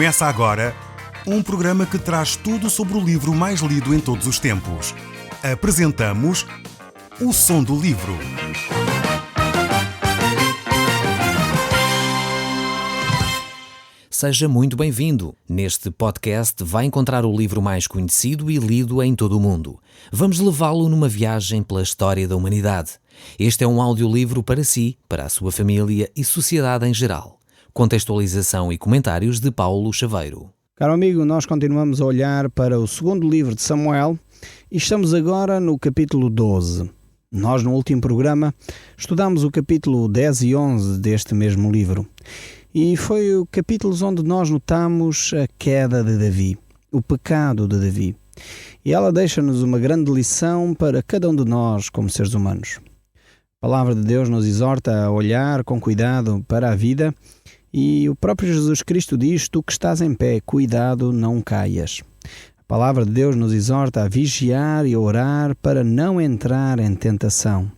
Começa agora um programa que traz tudo sobre o livro mais lido em todos os tempos. Apresentamos O Som do Livro. Seja muito bem-vindo. Neste podcast vai encontrar o livro mais conhecido e lido em todo o mundo. Vamos levá-lo numa viagem pela história da humanidade. Este é um audiolivro para si, para a sua família e sociedade em geral. Contextualização e comentários de Paulo Chaveiro. Caro amigo, nós continuamos a olhar para o segundo livro de Samuel e estamos agora no capítulo 12. Nós, no último programa, estudámos o capítulo 10 e 11 deste mesmo livro. E foi o capítulos onde nós notamos a queda de Davi, o pecado de Davi. E ela deixa-nos uma grande lição para cada um de nós como seres humanos. A palavra de Deus nos exorta a olhar com cuidado para a vida e o próprio Jesus Cristo diz: tu que estás em pé, cuidado, não caias. A palavra de Deus nos exorta a vigiar e a orar para não entrar em tentação.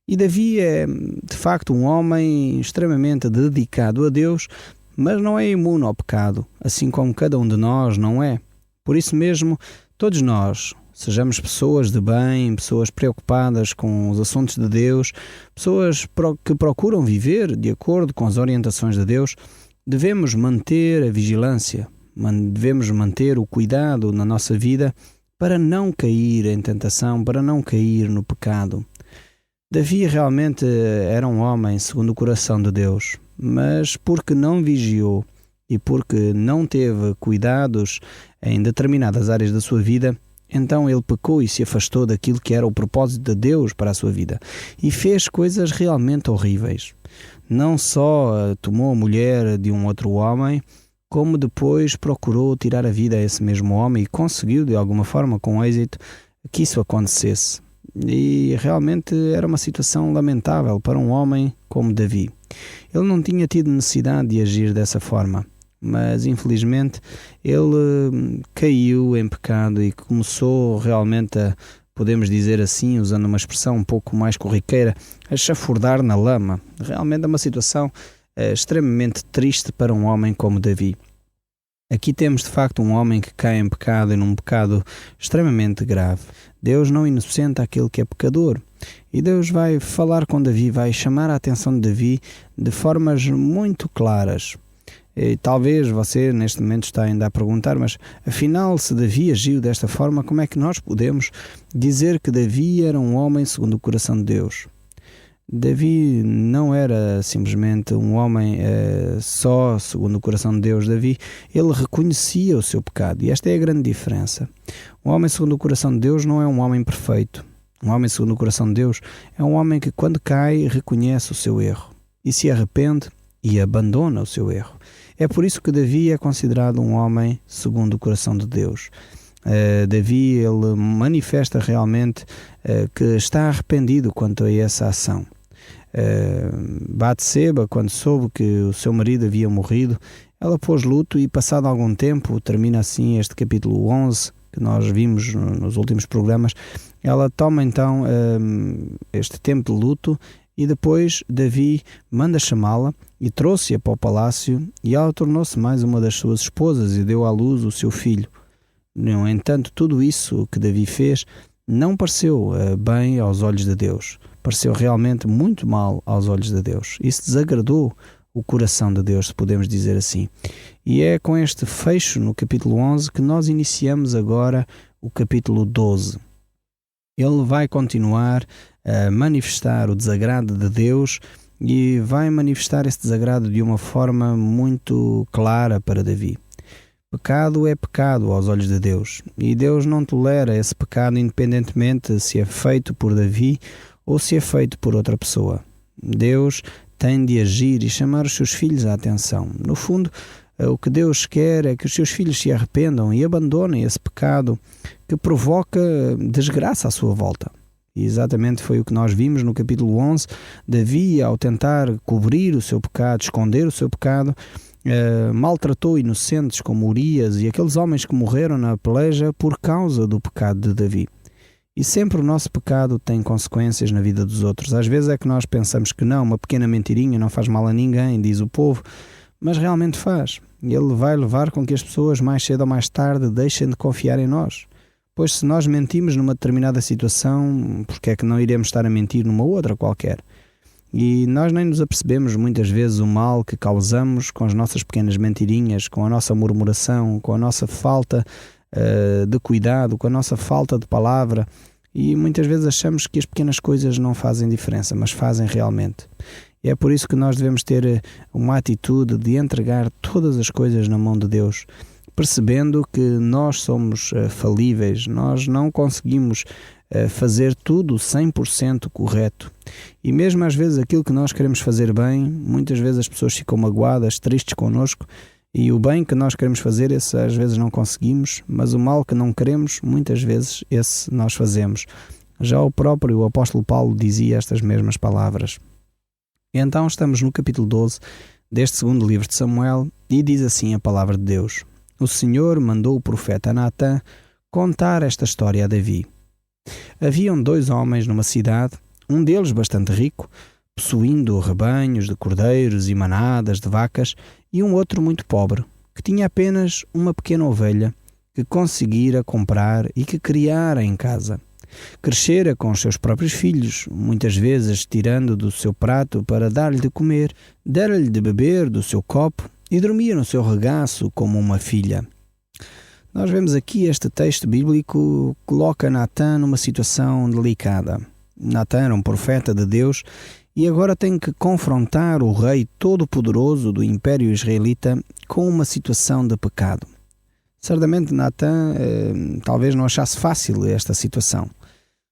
E Davi é, de facto, um homem extremamente dedicado a Deus, mas não é imune ao pecado, assim como cada um de nós não é. Por isso mesmo, todos nós, sejamos pessoas de bem, pessoas preocupadas com os assuntos de Deus, pessoas que procuram viver de acordo com as orientações de Deus, devemos manter a vigilância, devemos manter o cuidado na nossa vida para não cair em tentação, para não cair no pecado. Davi realmente era um homem segundo o coração de Deus, mas porque não vigiou e porque não teve cuidados em determinadas áreas da sua vida, então ele pecou e se afastou daquilo que era o propósito de Deus para a sua vida e fez coisas realmente horríveis. Não só tomou a mulher de um outro homem, como depois procurou tirar a vida a esse mesmo homem e conseguiu de alguma forma com êxito que isso acontecesse. E realmente era uma situação lamentável para um homem como Davi. Ele não tinha tido necessidade de agir dessa forma, mas infelizmente ele caiu em pecado e começou realmente a, podemos dizer assim, usando uma expressão um pouco mais corriqueira, a chafurdar na lama. Realmente é uma situação extremamente triste para um homem como Davi. Aqui temos de facto um homem que cai em pecado e num pecado extremamente grave. Deus não inocenta aquele que é pecador. E Deus vai falar com Davi, vai chamar a atenção de Davi de formas muito claras. E talvez você neste momento está ainda a perguntar, mas afinal se Davi agiu desta forma, como é que nós podemos dizer que Davi era um homem segundo o coração de Deus? Davi não era simplesmente um homem só segundo o coração de Deus. Davi, ele reconhecia o seu pecado e esta é a grande diferença. Um homem segundo o coração de Deus não é um homem perfeito. Um homem segundo o coração de Deus é um homem que quando cai reconhece o seu erro e se arrepende e abandona o seu erro. É por isso que Davi é considerado um homem segundo o coração de Deus. Davi, ele manifesta realmente que está arrependido quanto a essa ação. Batseba, quando soube que o seu marido havia morrido, ela pôs luto e passado algum tempo, termina assim este capítulo 11 que nós vimos nos últimos programas, ela toma então este tempo de luto e depois Davi manda chamá-la e trouxe-a para o palácio e ela tornou-se mais uma das suas esposas e deu à luz o seu filho. No entanto, tudo isso que Davi fez não pareceu bem aos olhos de Deus. Pareceu realmente muito mal aos olhos de Deus. Isso desagradou o coração de Deus, se podemos dizer assim. E é com este fecho no capítulo 11 que nós iniciamos agora o capítulo 12. Ele vai continuar a manifestar o desagrado de Deus e vai manifestar esse desagrado de uma forma muito clara para Davi. Pecado é pecado aos olhos de Deus e Deus não tolera esse pecado independentemente se é feito por Davi ou se é feito por outra pessoa. Deus tem de agir e chamar os seus filhos à atenção. No fundo, o que Deus quer é que os seus filhos se arrependam e abandonem esse pecado que provoca desgraça à sua volta. E exatamente foi o que nós vimos no capítulo 11. Davi, ao tentar cobrir o seu pecado, esconder o seu pecado, maltratou inocentes como Urias e aqueles homens que morreram na peleja por causa do pecado de Davi. E sempre o nosso pecado tem consequências na vida dos outros. Às vezes é que nós pensamos que não, uma pequena mentirinha não faz mal a ninguém, diz o povo, mas realmente faz. Ele vai levar com que as pessoas mais cedo ou mais tarde deixem de confiar em nós. Pois se nós mentimos numa determinada situação, porque é que não iremos estar a mentir numa outra qualquer? E nós nem nos apercebemos muitas vezes o mal que causamos com as nossas pequenas mentirinhas, com a nossa murmuração, com a nossa falta de cuidado, com a nossa falta de palavra. E muitas vezes achamos que as pequenas coisas não fazem diferença, mas fazem realmente. E é por isso que nós devemos ter uma atitude de entregar todas as coisas na mão de Deus, percebendo que nós somos falíveis, nós não conseguimos fazer tudo 100% correto. E mesmo às vezes aquilo que nós queremos fazer bem, muitas vezes as pessoas ficam magoadas, tristes connosco, e o bem que nós queremos fazer, esse às vezes não conseguimos, mas o mal que não queremos, muitas vezes esse nós fazemos. Já o próprio apóstolo Paulo dizia estas mesmas palavras. E então estamos no capítulo 12 deste segundo livro de Samuel e diz assim a palavra de Deus: O Senhor mandou o profeta Natã contar esta história a Davi. Haviam 2 homens numa cidade, um deles bastante rico, possuindo rebanhos de cordeiros e manadas de vacas, e um outro muito pobre, que tinha apenas uma pequena ovelha que conseguira comprar e que criara em casa. Crescera com os seus próprios filhos, muitas vezes tirando do seu prato para dar-lhe de comer, dera-lhe de beber do seu copo e dormia no seu regaço como uma filha. Nós vemos aqui este texto bíblico coloca Natã numa situação delicada. Natã era um profeta de Deus e agora tem que confrontar o rei todo-poderoso do Império Israelita com uma situação de pecado. Certamente Natã talvez não achasse fácil esta situação.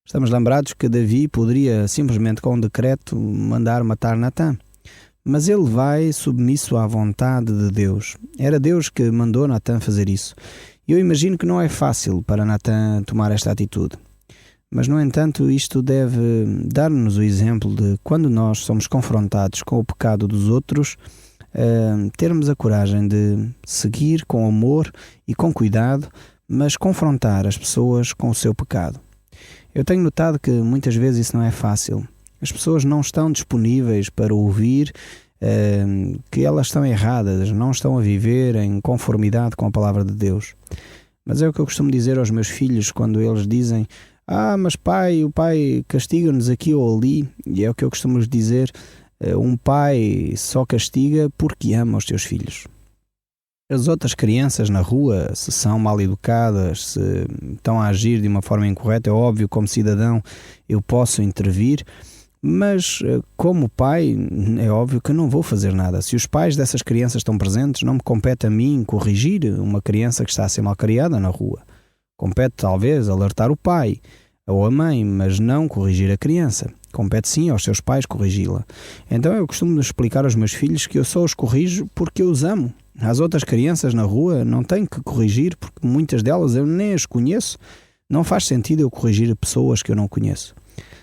Estamos lembrados que Davi poderia simplesmente com um decreto mandar matar Natã. Mas ele vai submisso à vontade de Deus. Era Deus que mandou Natã fazer isso. E eu imagino que não é fácil para Natã tomar esta atitude. Mas, no entanto, isto deve dar-nos o exemplo de quando nós somos confrontados com o pecado dos outros, termos a coragem de seguir com amor e com cuidado, mas confrontar as pessoas com o seu pecado. Eu tenho notado que muitas vezes isso não é fácil. As pessoas não estão disponíveis para ouvir que elas estão erradas, não estão a viver em conformidade com a palavra de Deus. Mas é o que eu costumo dizer aos meus filhos quando eles dizem: mas pai, o pai castiga-nos aqui ou ali. E é o que eu costumo dizer: um pai só castiga porque ama os seus filhos. As outras crianças na rua, se são mal educadas, se estão a agir de uma forma incorreta, é óbvio, como cidadão, eu posso intervir, mas como pai, é óbvio que não vou fazer nada. Se os pais dessas crianças estão presentes, não me compete a mim corrigir uma criança que está a ser mal criada na rua. Compete talvez alertar o pai ou a mãe, mas não corrigir a criança. Compete sim aos seus pais corrigi-la. Então eu costumo explicar aos meus filhos que eu só os corrijo porque eu os amo. As outras crianças na rua não tenho que corrigir porque muitas delas eu nem as conheço. Não faz sentido eu corrigir pessoas que eu não conheço.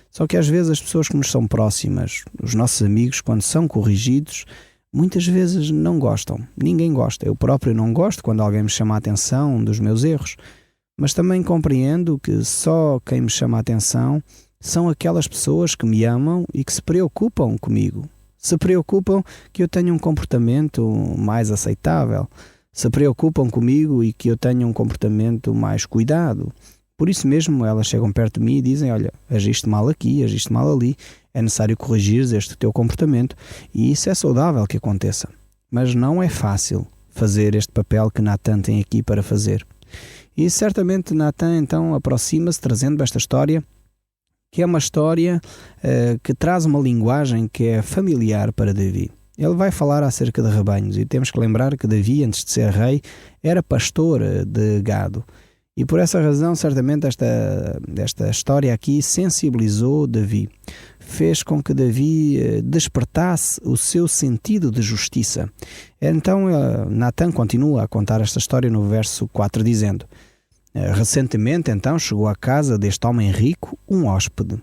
Só que às vezes as pessoas que nos são próximas, os nossos amigos, quando são corrigidos, muitas vezes não gostam. Ninguém gosta. Eu próprio não gosto quando alguém me chama a atenção dos meus erros. Mas também compreendo que só quem me chama a atenção são aquelas pessoas que me amam e que se preocupam comigo. Se preocupam que eu tenha um comportamento mais aceitável. Se preocupam comigo e que eu tenha um comportamento mais cuidado. Por isso mesmo elas chegam perto de mim e dizem: olha, agiste mal aqui, agiste mal ali, é necessário corrigir este teu comportamento. E isso é saudável que aconteça. Mas não é fácil fazer este papel que Natã tem aqui para fazer. E certamente Natã então aproxima-se trazendo esta história, que é uma história que traz uma linguagem que é familiar para Davi. Ele vai falar acerca de rebanhos e temos que lembrar que Davi, antes de ser rei, era pastor de gado. E por essa razão, certamente, esta história aqui sensibilizou Davi. Fez com que Davi despertasse o seu sentido de justiça. Então, Natã continua a contar esta história no verso 4, dizendo: recentemente, então, chegou à casa deste homem rico um hóspede.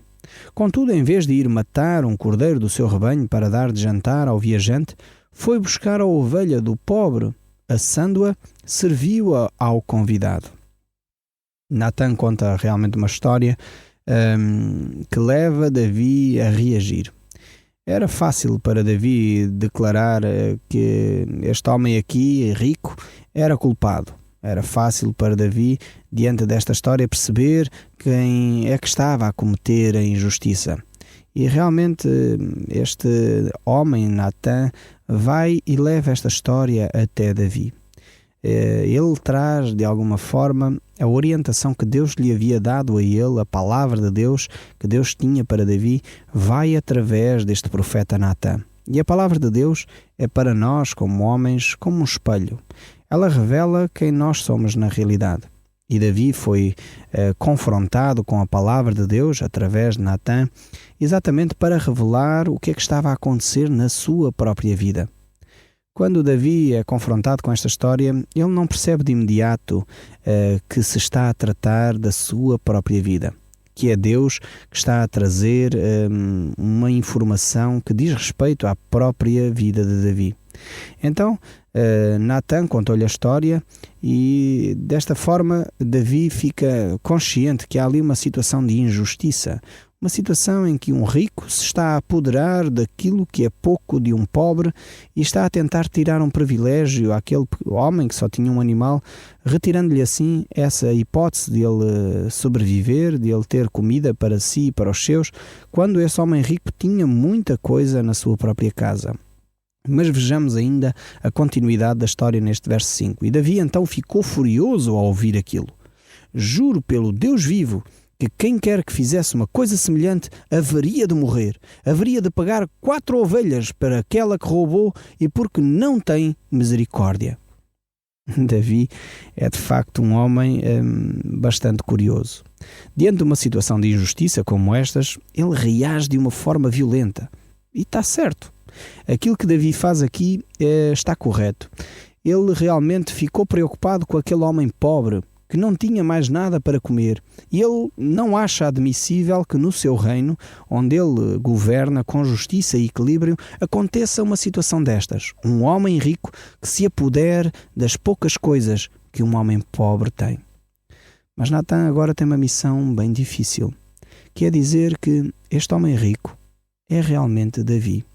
Contudo, em vez de ir matar um cordeiro do seu rebanho para dar de jantar ao viajante, foi buscar a ovelha do pobre, assando-a, serviu-a ao convidado. Natã conta realmente uma história que leva Davi a reagir. Era fácil para Davi declarar que este homem aqui, rico, era culpado. Era fácil para Davi, diante desta história, perceber quem é que estava a cometer a injustiça. E realmente este homem, Natã, vai e leva esta história até Davi. Ele traz, de alguma forma, a orientação que Deus lhe havia dado a ele, a palavra de Deus que Deus tinha para Davi, vai através deste profeta Natã. E a palavra de Deus é para nós, como homens, como um espelho. Ela revela quem nós somos na realidade. E Davi foi confrontado com a palavra de Deus através de Natã, exatamente para revelar o que é que estava a acontecer na sua própria vida. Quando Davi é confrontado com esta história, ele não percebe de imediato que se está a tratar da sua própria vida, que é Deus que está a trazer uma informação que diz respeito à própria vida de Davi. Então, Natã contou-lhe a história e desta forma Davi fica consciente que há ali uma situação de injustiça, uma situação em que um rico se está a apoderar daquilo que é pouco de um pobre e está a tentar tirar um privilégio àquele homem que só tinha um animal, retirando-lhe assim essa hipótese de ele sobreviver, de ele ter comida para si e para os seus, quando esse homem rico tinha muita coisa na sua própria casa. Mas vejamos ainda a continuidade da história neste verso 5. E Davi então ficou furioso ao ouvir aquilo. Juro pelo Deus vivo que quem quer que fizesse uma coisa semelhante haveria de morrer, haveria de pagar 4 ovelhas para aquela que roubou e porque não tem misericórdia. Davi é de facto um homem bastante curioso. Diante de uma situação de injustiça como estas, ele reage de uma forma violenta. E está certo. Aquilo que Davi faz aqui está correto. Ele realmente ficou preocupado com aquele homem pobre que não tinha mais nada para comer, e ele não acha admissível que no seu reino, onde ele governa com justiça e equilíbrio, aconteça uma situação destas. Um homem rico que se apodere das poucas coisas que um homem pobre tem. Mas Natã agora tem uma missão bem difícil, que é dizer que este homem rico é realmente Davi.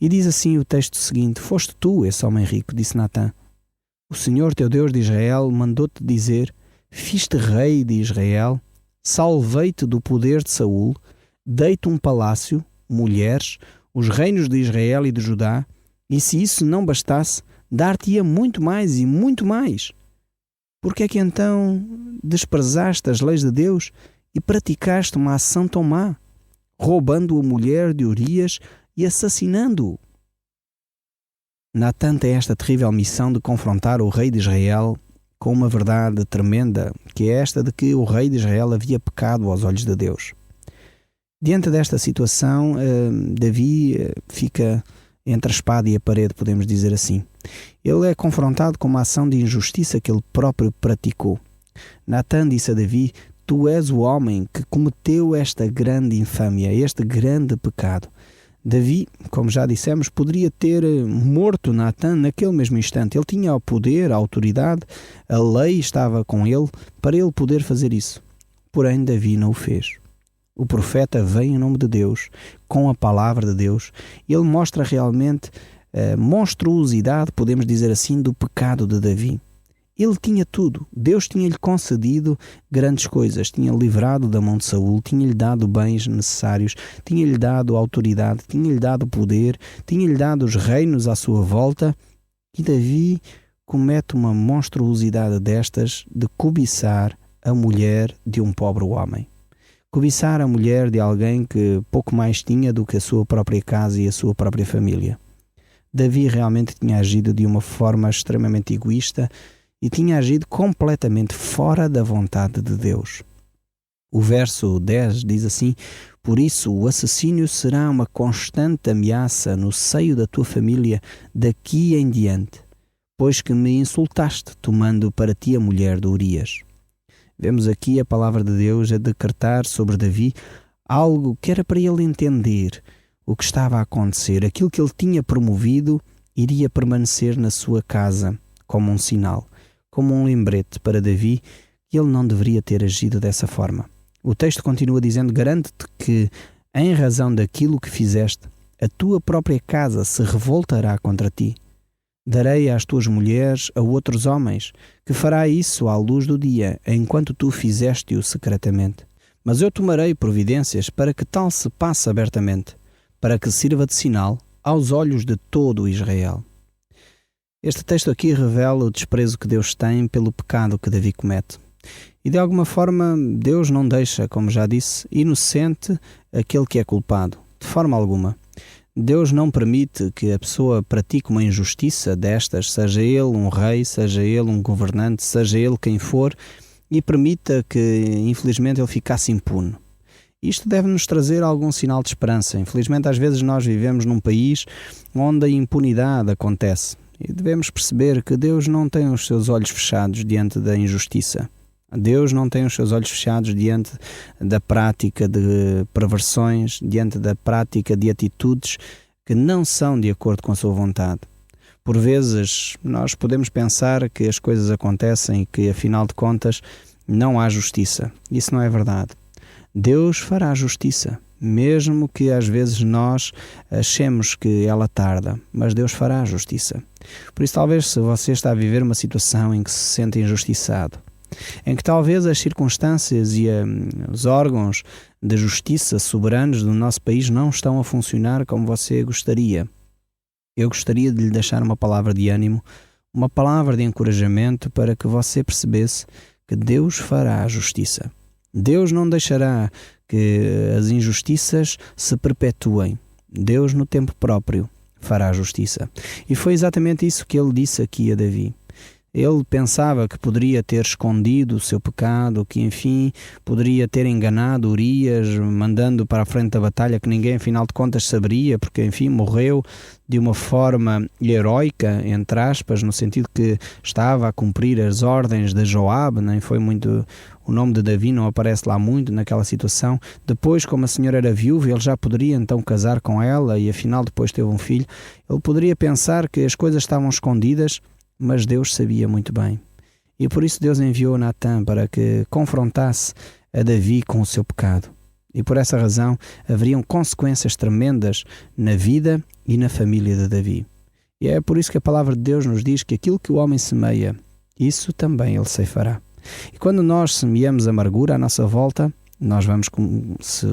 E diz assim o texto seguinte: foste tu esse homem rico, disse Natã. O Senhor teu Deus de Israel mandou-te dizer: fiz-te rei de Israel, salvei-te do poder de Saul, dei-te um palácio, mulheres, os reinos de Israel e de Judá, e se isso não bastasse, dar-te-ia muito mais e muito mais. Por que é que então desprezaste as leis de Deus e praticaste uma ação tão má, roubando a mulher de Urias e assassinando-o? Natã tem esta terrível missão de confrontar o rei de Israel com uma verdade tremenda, que é esta de que o rei de Israel havia pecado aos olhos de Deus. Diante desta situação, Davi fica entre a espada e a parede, podemos dizer assim. Ele é confrontado com uma ação de injustiça que ele próprio praticou. Natã disse a Davi: tu és o homem que cometeu esta grande infâmia, este grande pecado. Davi, como já dissemos, poderia ter morto Natã naquele mesmo instante. Ele tinha o poder, a autoridade, a lei estava com ele para ele poder fazer isso. Porém, Davi não o fez. O profeta vem em nome de Deus, com a palavra de Deus, e ele mostra realmente a monstruosidade, podemos dizer assim, do pecado de Davi. Ele tinha tudo. Deus tinha-lhe concedido grandes coisas. Tinha-lhe livrado da mão de Saul, tinha-lhe dado bens necessários, tinha-lhe dado autoridade, tinha-lhe dado poder, tinha-lhe dado os reinos à sua volta. E Davi comete uma monstruosidade destas de cobiçar a mulher de um pobre homem. Cobiçar a mulher de alguém que pouco mais tinha do que a sua própria casa e a sua própria família. Davi realmente tinha agido de uma forma extremamente egoísta e tinha agido completamente fora da vontade de Deus. O verso 10 diz assim: por isso o assassínio será uma constante ameaça no seio da tua família daqui em diante, pois que me insultaste, tomando para ti a mulher de Urias. Vemos aqui a palavra de Deus a decretar sobre Davi algo que era para ele entender o que estava a acontecer. Aquilo que ele tinha promovido iria permanecer na sua casa como um sinal, como um lembrete para Davi, que ele não deveria ter agido dessa forma. O texto continua dizendo: garanto-te que, em razão daquilo que fizeste, a tua própria casa se revoltará contra ti. Darei às tuas mulheres a outros homens, que fará isso à luz do dia, enquanto tu fizeste-o secretamente. Mas eu tomarei providências para que tal se passe abertamente, para que sirva de sinal aos olhos de todo o Israel. Este texto aqui revela o desprezo que Deus tem pelo pecado que Davi comete. E de alguma forma Deus não deixa, como já disse, inocente aquele que é culpado, de forma alguma. Deus não permite que a pessoa pratique uma injustiça destas, seja ele um rei, seja ele um governante, seja ele quem for, e permita que, infelizmente, ele ficasse impune. Isto deve nos trazer algum sinal de esperança. Infelizmente, às vezes nós vivemos num país onde a impunidade acontece. E devemos perceber que Deus não tem os seus olhos fechados diante da injustiça. Deus não tem os seus olhos fechados diante da prática de perversões, diante da prática de atitudes que não são de acordo com a sua vontade. Por vezes, nós podemos pensar que as coisas acontecem e que, afinal de contas, não há justiça. Isso não é verdade. Deus fará justiça, mesmo que às vezes nós achemos que ela tarda, mas Deus fará justiça. Por isso, talvez, se você está a viver uma situação em que se sente injustiçado, em que talvez as circunstâncias e os órgãos de justiça soberanos do nosso país não estão a funcionar como você gostaria, eu gostaria de lhe deixar uma palavra de ânimo, uma palavra de encorajamento para que você percebesse que Deus fará a justiça. Deus não deixará que as injustiças se perpetuem. Deus, no tempo próprio, fará a justiça. E foi exatamente isso que ele disse aqui a Davi. Ele pensava que poderia ter escondido o seu pecado, que enfim poderia ter enganado Urias, mandando para a frente da batalha que ninguém afinal de contas saberia, porque enfim morreu de uma forma heroica, entre aspas, no sentido que estava a cumprir as ordens de Joabe, nem foi muito, o nome de Davi não aparece lá muito naquela situação. Depois, como a senhora era viúva, ele já poderia então casar com ela e afinal depois teve um filho. Ele poderia pensar que as coisas estavam escondidas, mas Deus sabia muito bem. E por isso Deus enviou Natã para que confrontasse a Davi com o seu pecado. E por essa razão haveriam consequências tremendas na vida e na família de Davi. E é por isso que a palavra de Deus nos diz que aquilo que o homem semeia, isso também ele ceifará. E quando nós semeamos amargura à nossa volta, nós vamos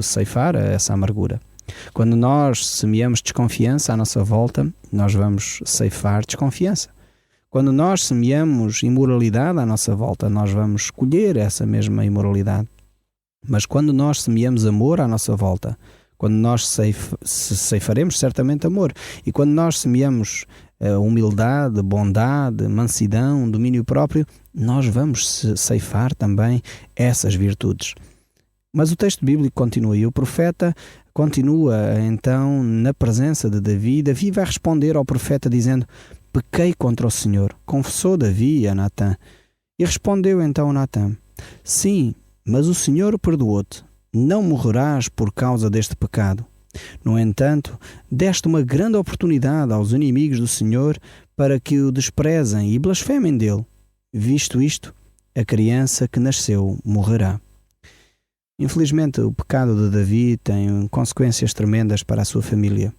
ceifar essa amargura. Quando nós semeamos desconfiança à nossa volta, nós vamos ceifar desconfiança. Quando nós semeamos imoralidade à nossa volta, nós vamos colher essa mesma imoralidade. Mas quando nós semeamos amor à nossa volta, quando nós ceifaremos certamente amor. E quando nós semeamos humildade, bondade, mansidão, domínio próprio, nós vamos ceifar também essas virtudes. Mas o texto bíblico continua e o profeta continua então na presença de Davi. Davi vai responder ao profeta dizendo: pequei contra o Senhor, confessou Davi a Natã. E respondeu então Natã: sim, mas o Senhor perdoou-te, não morrerás por causa deste pecado. No entanto, deste uma grande oportunidade aos inimigos do Senhor para que o desprezem e blasfemem dele. Visto isto, a criança que nasceu morrerá. Infelizmente, o pecado de Davi tem consequências tremendas para a sua família.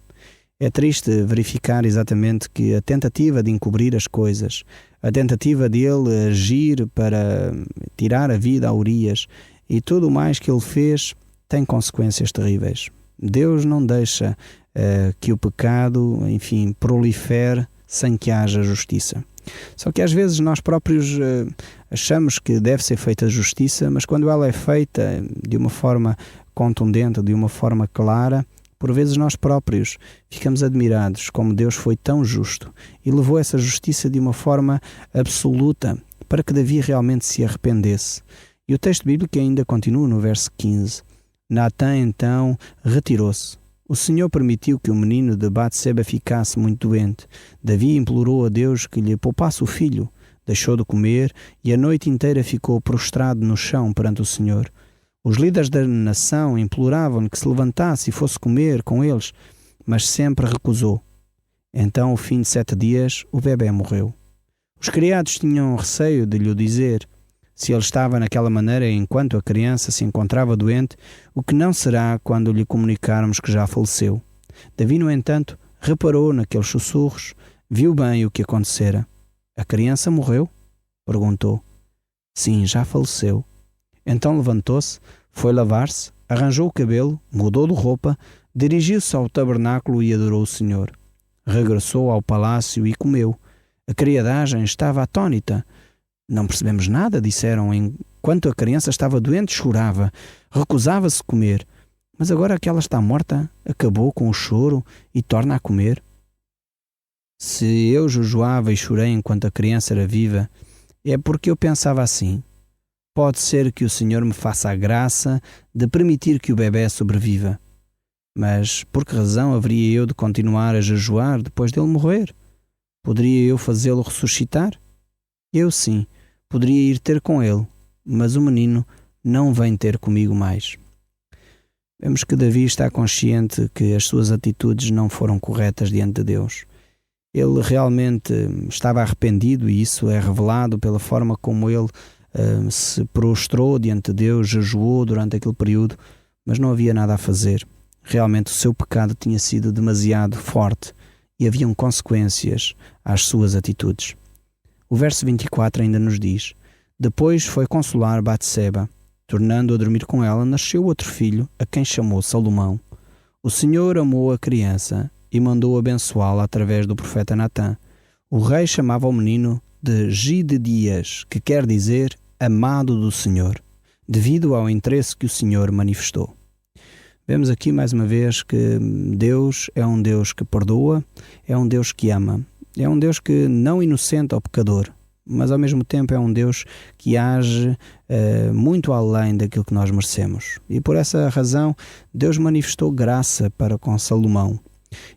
É triste verificar exatamente que a tentativa de encobrir as coisas, a tentativa de ele agir para tirar a vida a Urias e tudo o mais que ele fez tem consequências terríveis. Deus não deixa que o pecado, enfim, prolifere sem que haja justiça. Só que às vezes nós próprios achamos que deve ser feita a justiça, mas quando ela é feita de uma forma contundente, de uma forma clara, por vezes nós próprios ficamos admirados como Deus foi tão justo e levou essa justiça de uma forma absoluta para que Davi realmente se arrependesse. E o texto bíblico ainda continua no verso 15. Natã então retirou-se. O Senhor permitiu que o menino de Batseba ficasse muito doente. Davi implorou a Deus que lhe poupasse o filho. Deixou de comer e a noite inteira ficou prostrado no chão perante o Senhor. Os líderes da nação imploravam-lhe que se levantasse e fosse comer com eles, mas sempre recusou. Então, ao fim de 7 dias, o bebê morreu. Os criados tinham receio de lhe dizer: se ele estava naquela maneira enquanto a criança se encontrava doente, o que não será quando lhe comunicarmos que já faleceu? Davi, no entanto, reparou naqueles sussurros, viu bem o que acontecera. A criança morreu? Perguntou. Sim, já faleceu. Então levantou-se, foi lavar-se, arranjou o cabelo, mudou de roupa, dirigiu-se ao tabernáculo e adorou o Senhor. Regressou ao palácio e comeu. A criadagem estava atônita. Não percebemos nada, disseram, enquanto a criança estava doente, chorava, recusava-se comer. Mas agora que ela está morta, acabou com o choro e torna a comer. Se eu jejuava e chorei enquanto a criança era viva, é porque eu pensava assim: pode ser que o Senhor me faça a graça de permitir que o bebê sobreviva. Mas por que razão haveria eu de continuar a jejuar depois dele morrer? Poderia eu fazê-lo ressuscitar? Eu sim, poderia ir ter com ele, mas o menino não vem ter comigo mais. Vemos que Davi está consciente que as suas atitudes não foram corretas diante de Deus. Ele realmente estava arrependido e isso é revelado pela forma como ele se prostrou diante de Deus, jejuou durante aquele período, mas não havia nada a fazer. Realmente o seu pecado tinha sido demasiado forte e haviam consequências às suas atitudes. O verso 24 ainda nos diz: depois foi consolar Batseba. Tornando a dormir com ela, nasceu outro filho, a quem chamou Salomão. O Senhor amou a criança e mandou abençoá-la através do profeta Natã. O rei chamava o menino de Gidedias, que quer dizer amado do Senhor, devido ao interesse que o Senhor manifestou. Vemos aqui mais uma vez que Deus é um Deus que perdoa, é um Deus que ama, é um Deus que não inocenta ao pecador, mas ao mesmo tempo é um Deus que age muito além daquilo que nós merecemos. E por essa razão Deus manifestou graça para com Salomão.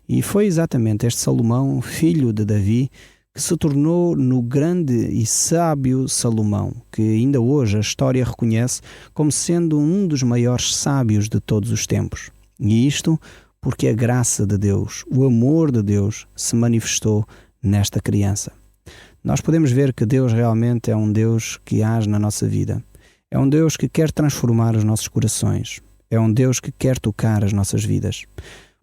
E foi exatamente este Salomão, filho de Davi, que se tornou no grande e sábio Salomão, que ainda hoje a história reconhece como sendo um dos maiores sábios de todos os tempos. E isto porque a graça de Deus, o amor de Deus, se manifestou nesta criança. Nós podemos ver que Deus realmente é um Deus que age na nossa vida. É um Deus que quer transformar os nossos corações. É um Deus que quer tocar as nossas vidas.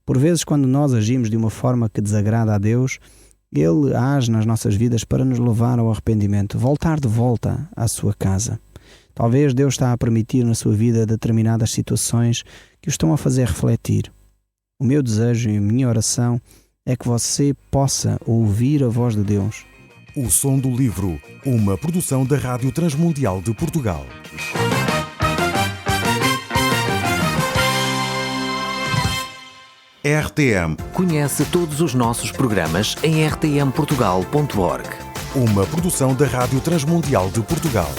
Por vezes, quando nós agimos de uma forma que desagrada a Deus, Ele age nas nossas vidas para nos levar ao arrependimento, voltar de volta à sua casa. Talvez Deus está a permitir na sua vida determinadas situações que o estão a fazer refletir. O meu desejo e a minha oração é que você possa ouvir a voz de Deus. O Som do Livro, uma produção da Rádio Transmundial de Portugal. RTM. Conhece todos os nossos programas em rtmportugal.org. Uma produção da Rádio Transmundial de Portugal.